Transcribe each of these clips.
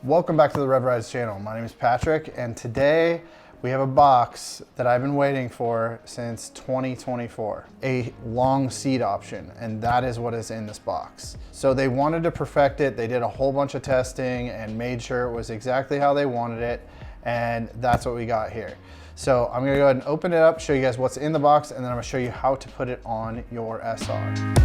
Welcome back to the REV Rides channel. My name is Patrick, and today we have a box that I've been waiting for since 2024, a long seat option, and that is what is in this box. So they wanted to perfect it. They did a whole bunch of testing and made sure it was exactly how they wanted it, and that's what we got here. So I'm gonna go ahead and open it up, show you guys what's in the box, and then I'm gonna show you how to put it on your SR.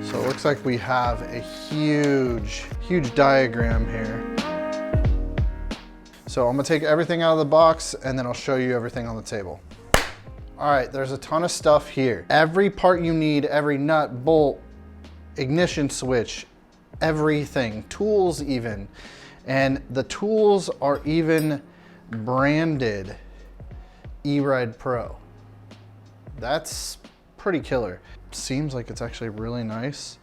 So it looks like we have a huge diagram here. So I'm gonna take everything out of the box and then I'll show you everything on the table. All right, there's a ton of stuff here. Every part you need, every nut, bolt, ignition switch, everything, tools even. And the tools are even branded eRide Pro. That's pretty killer. Seems like it's actually really nice.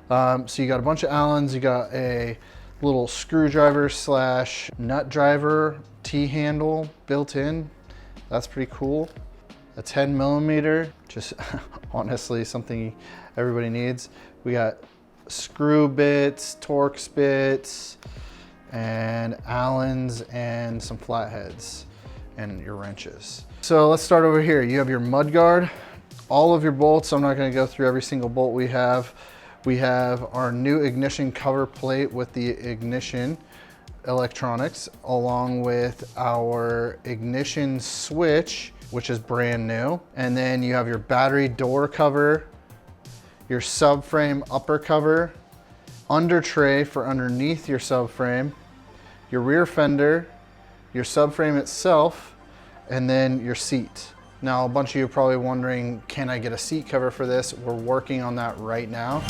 So you got a bunch of Allens, you got a little screwdriver slash nut driver T-handle built in. That's pretty cool. A 10 millimeter, just honestly something everybody needs. We got screw bits, Torx bits, and Allens and some flatheads and your wrenches. So let's start over here. You have your mud guard. All of your bolts, I'm not gonna go through every single bolt we have. We have our new ignition cover plate with the ignition electronics, along with our ignition switch, which is brand new. And then you have your battery door cover, your subframe upper cover, under tray for underneath your subframe, your rear fender, your subframe itself, and then your seat. Now, a bunch of you are probably wondering, can I get a seat cover for this? We're working on that right now.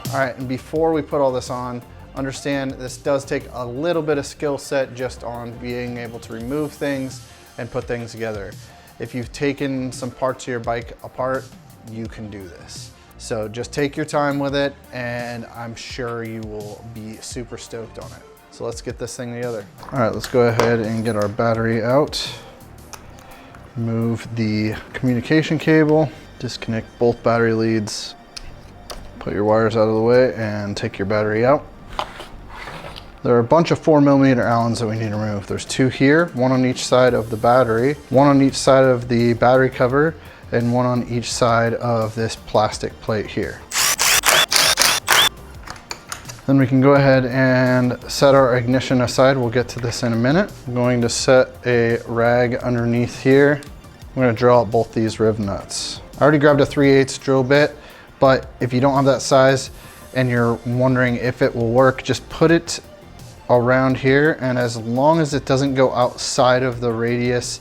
All right, and before we put all this on, understand this does take a little bit of skill set just on being able to remove things and put things together. If you've taken some parts of your bike apart, you can do this. So just take your time with it, and I'm sure you will be super stoked on it. So let's get this thing together. All right, let's go ahead and get our battery out. Remove the communication cable, disconnect both battery leads. Put your wires out of the way and take your battery out. There are a bunch of 4 millimeter Allens that we need to remove. There's two here, one on each side of the battery, one on each side of the battery cover, and one on each side of this plastic plate here. Then we can go ahead and set our ignition aside. We'll get to this in a minute. I'm going to set a rag underneath here. I'm going to drill out both these rivnuts. I already grabbed a 3/8 drill bit. But if you don't have that size and you're wondering if it will work, just put it around here, and as long as it doesn't go outside of the radius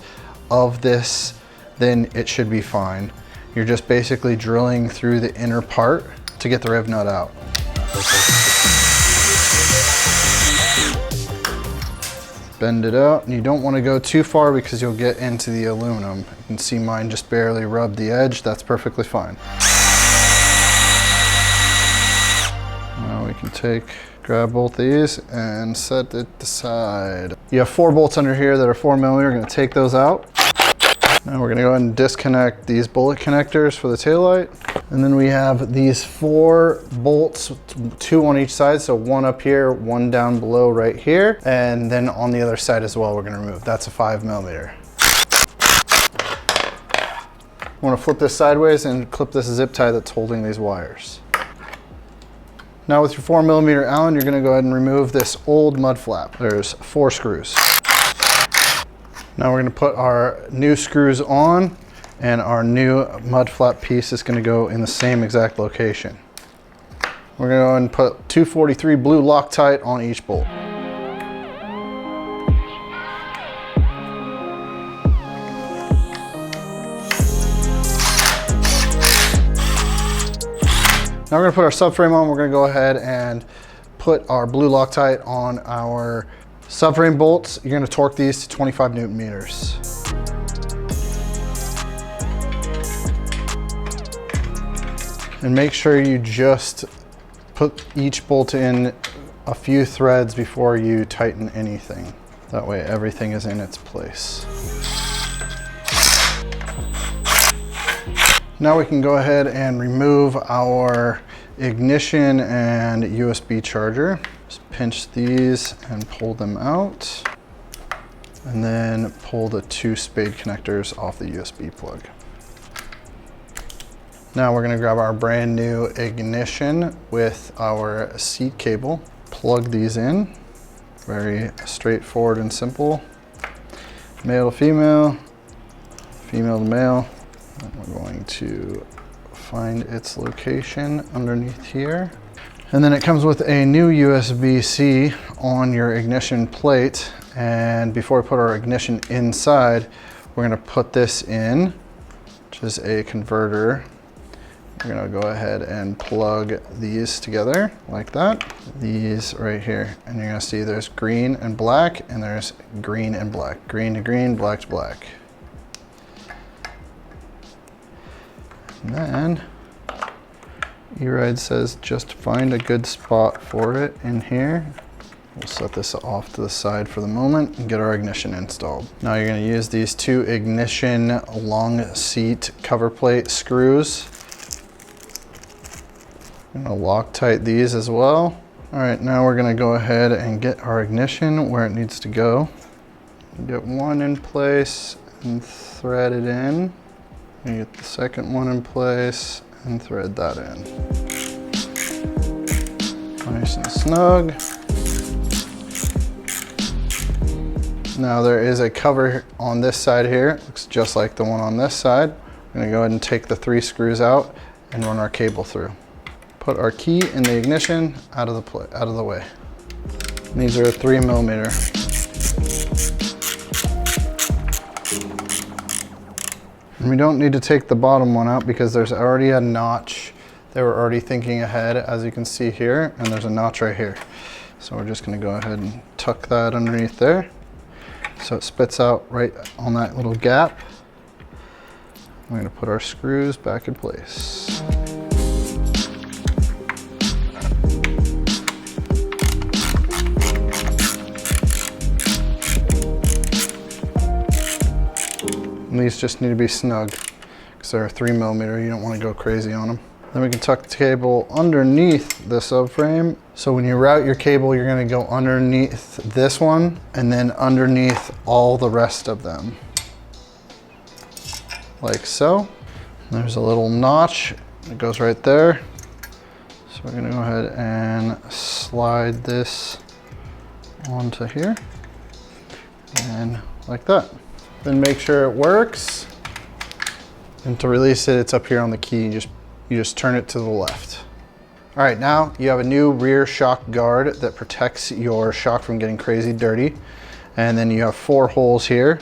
of this, then it should be fine. You're just basically drilling through the inner part to get the riv nut out. Bend it out, and you don't want to go too far because you'll get into the aluminum. You can see mine just barely rubbed the edge. That's perfectly fine. Now we can grab both these and set it aside. You have 4 bolts under here that are 4 millimeter. We're going to take those out. Now we're going to go ahead and disconnect these bullet connectors for the taillight. And then we have these 4 bolts, 2 on each side. So 1 up here, 1 down below right here. And then on the other side as well, we're going to remove. That's a 5 millimeter. I want to flip this sideways and clip this zip tie that's holding these wires. Now with your 4 millimeter Allen, you're going to go ahead and remove this old mud flap. There's 4 screws. Now we're going to put our new screws on, and our new mud flap piece is going to go in the same exact location. We're going to go ahead and put 243 blue Loctite on each bolt. Now we're gonna put our subframe on. We're gonna go ahead and put our blue Loctite on our subframe bolts. You're gonna torque these to 25 Newton meters. And make sure you just put each bolt in a few threads before you tighten anything. That way everything is in its place. Now we can go ahead and remove our ignition and USB charger. Just pinch these and pull them out. And then pull the 2 spade connectors off the USB plug. Now we're gonna grab our brand new ignition with our seat cable. Plug these in. Very straightforward and simple. Male to female, female to male. And we're going to find its location underneath here. And then it comes with a new USB-C on your ignition plate. And before we put our ignition inside, we're gonna put this in, which is a converter. We're gonna go ahead and plug these together like that. These right here. And you're gonna see there's green and black, and there's green and black. Green to green, black to black. And then REV says just find a good spot for it in here. We'll set this off to the side for the moment and get our ignition installed. Now you're gonna use these 2 ignition long seat cover plate screws. I'm gonna Loctite these as well. All right, now we're gonna go ahead and get our ignition where it needs to go. Get one in place and thread it in. And get the second one in place and thread that in. Nice and snug. Now there is a cover on this side here. It looks just like the one on this side. I'm gonna go ahead and take the 3 screws out and run our cable through. Put our key in the ignition out of the way. And these are 3mm. And we don't need to take the bottom one out because there's already a notch. They were already thinking ahead, as you can see here, and there's a notch right here. So we're just gonna go ahead and tuck that underneath there. So it spits out right on that little gap. We're gonna put our screws back in place. And these just need to be snug because they're 3mm. You don't want to go crazy on them. Then we can tuck the cable underneath the subframe. So when you route your cable, you're going to go underneath this one and then underneath all the rest of them. Like so. There's a little notch that goes right there. So we're going to go ahead and slide this onto here and like that. Then make sure it works. And to release it, it's up here on the key. You just turn it to the left. All right, now you have a new rear shock guard that protects your shock from getting crazy dirty. And then you have 4 holes here,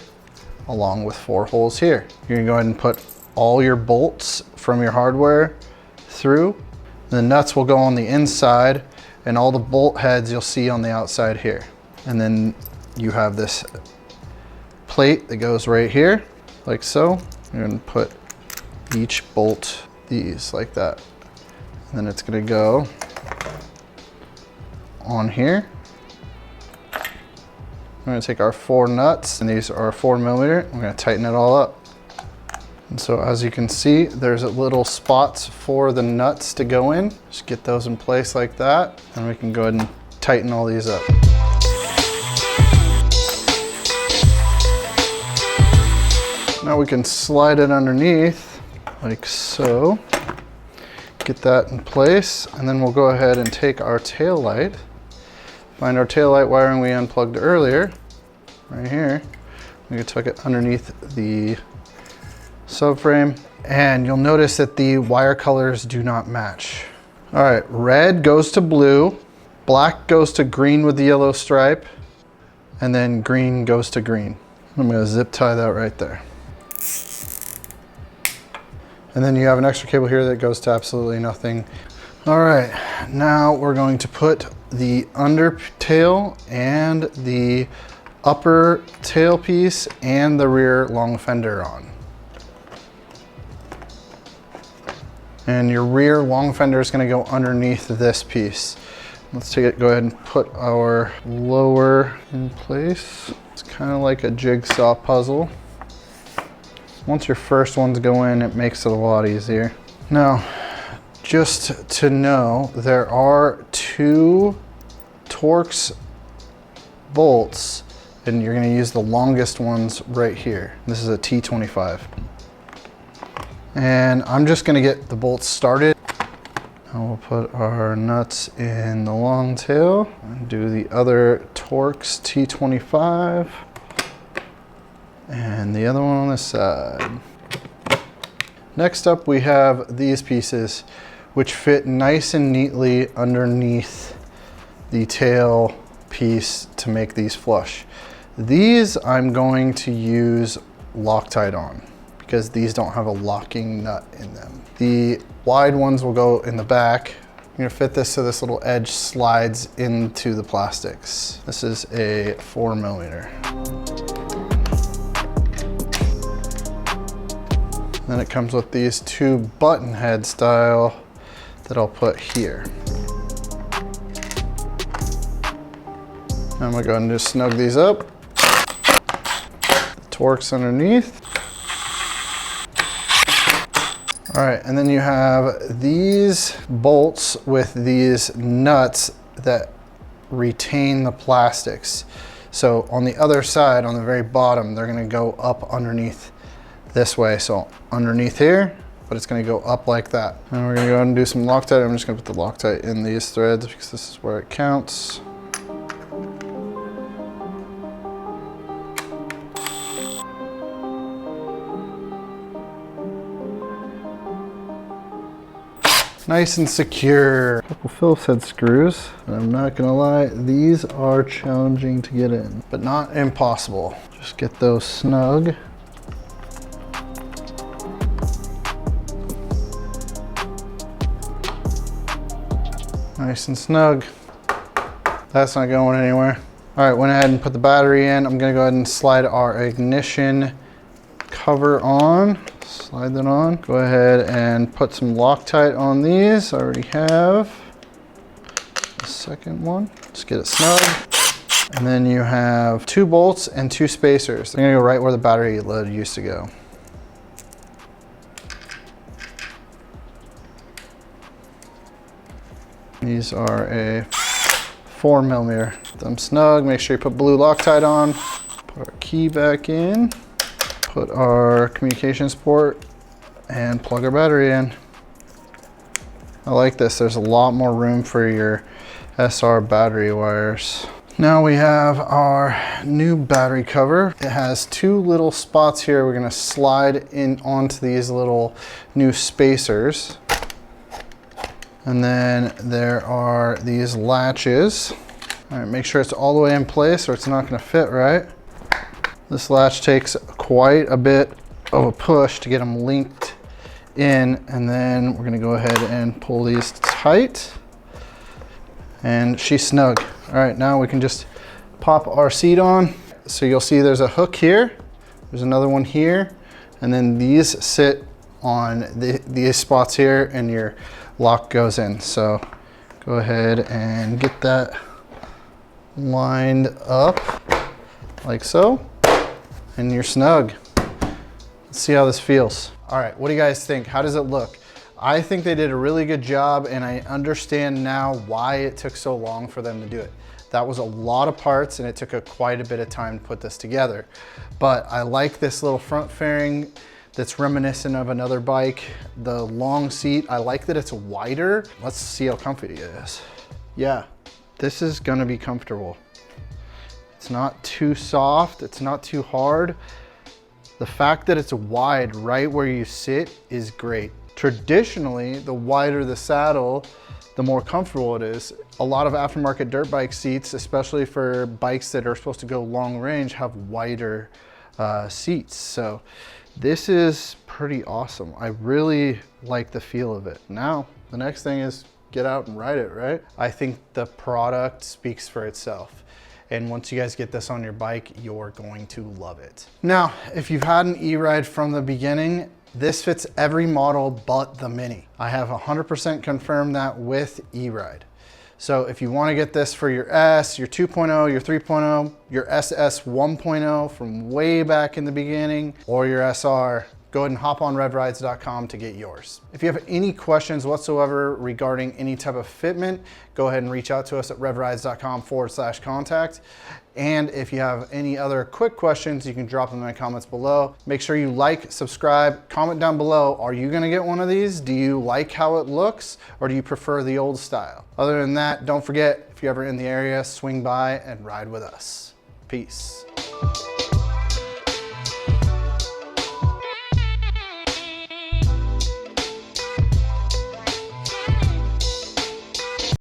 along with 4 holes here. You're gonna go ahead and put all your bolts from your hardware through. The nuts will go on the inside, and all the bolt heads you'll see on the outside here. And then you have this plate that goes right here, like so. You're gonna put each bolt these like that. And then it's gonna go on here. We're gonna take our 4 nuts, and these are 4mm. We're gonna tighten it all up. And so as you can see, there's little spots for the nuts to go in. Just get those in place like that. And we can go ahead and tighten all these up. Now we can slide it underneath like so. Get that in place, and then we'll go ahead and take our tail light. Find our tail light wiring we unplugged earlier, right here. We can tuck it underneath the subframe, and you'll notice that the wire colors do not match. All right, red goes to blue, black goes to green with the yellow stripe, and then green goes to green. I'm gonna zip tie that right there. And then you have an extra cable here that goes to absolutely nothing. All right, now we're going to put the under tail and the upper tail piece and the rear long fender on. And your rear long fender is going to go underneath this piece. Let's go ahead and put our lower in place. It's kind of like a jigsaw puzzle. Once your first ones go in, it makes it a lot easier. Now, just to know, there are 2 Torx bolts, and you're going to use the longest ones right here. This is a T25. And I'm just going to get the bolts started. Now we'll put our nuts in the long tail and do the other Torx T25 and the other one on this side. Next up, we have these pieces, which fit nice and neatly underneath the tail piece to make these flush. These I'm going to use Loctite on because these don't have a locking nut in them. The wide ones will go in the back. I'm gonna fit this so this little edge slides into the plastics. This is a 4mm. Then it comes with these 2 button head style that I'll put here. I'm gonna go ahead and just snug these up. The Torx underneath. All right, and then you have these bolts with these nuts that retain the plastics. So on the other side, on the very bottom, they're gonna go up underneath this way. So underneath here, but it's gonna go up like that. And we're gonna go ahead and do some Loctite. I'm just gonna put the Loctite in these threads because this is where it counts. Nice and secure. A couple Phillips head screws. And I'm not gonna lie, these are challenging to get in, but not impossible. Just get those snug. Nice and snug. That's not going anywhere. All right, went ahead and put the battery in. I'm gonna go ahead and slide our ignition cover on. Slide that on. Go ahead and put some Loctite on these. I already have the second one. Just get it snug. And then you have 2 bolts and 2 spacers. They're gonna go right where the battery lid used to go. These are a 4mm. Put them snug. Make sure you put blue Loctite on. Put our key back in. Put our communications port and plug our battery in. I like this. There's a lot more room for your SR battery wires. Now we have our new battery cover. It has 2 little spots here. We're gonna slide in onto these little new spacers. And then there are these latches. All right, make sure it's all the way in place or it's not gonna fit right. This latch takes quite a bit of a push to get them linked in, and then we're gonna go ahead and pull these tight, and she's snug. All right, now we can just pop our seat on. So you'll see there's a hook here, there's another one here, and then these sit on these spots here, and your lock goes in. So go ahead and get that lined up like so. And you're snug. Let's see how this feels. All right, what do you guys think? How does it look? I think they did a really good job, and I understand now why it took so long for them to do it. That was a lot of parts, and it took quite a bit of time to put this together. But I like this little front fairing that's reminiscent of another bike. The long seat, I like that it's wider. Let's see how comfy it is. Yeah, this is gonna be comfortable. It's not too soft, it's not too hard. The fact that it's wide right where you sit is great. Traditionally, the wider the saddle, the more comfortable it is. A lot of aftermarket dirt bike seats, especially for bikes that are supposed to go long range, have wider seats. So this is pretty awesome. I really like the feel of it. Now, the next thing is get out and ride it, right? I think the product speaks for itself. And once you guys get this on your bike, you're going to love it. Now, if you've had an E-Ride from the beginning, this fits every model but the Mini. I have 100% confirmed that with E-Ride. So if you want to get this for your S, your 2.0, your 3.0, your SS 1.0 from way back in the beginning, or your SR, go ahead and hop on revrides.com to get yours. If you have any questions whatsoever regarding any type of fitment, go ahead and reach out to us at revrides.com/contact. And if you have any other quick questions, you can drop them in the comments below. Make sure you like, subscribe, comment down below. Are you gonna get one of these? Do you like how it looks, or do you prefer the old style? Other than that, don't forget, if you're ever in the area, swing by and ride with us. Peace.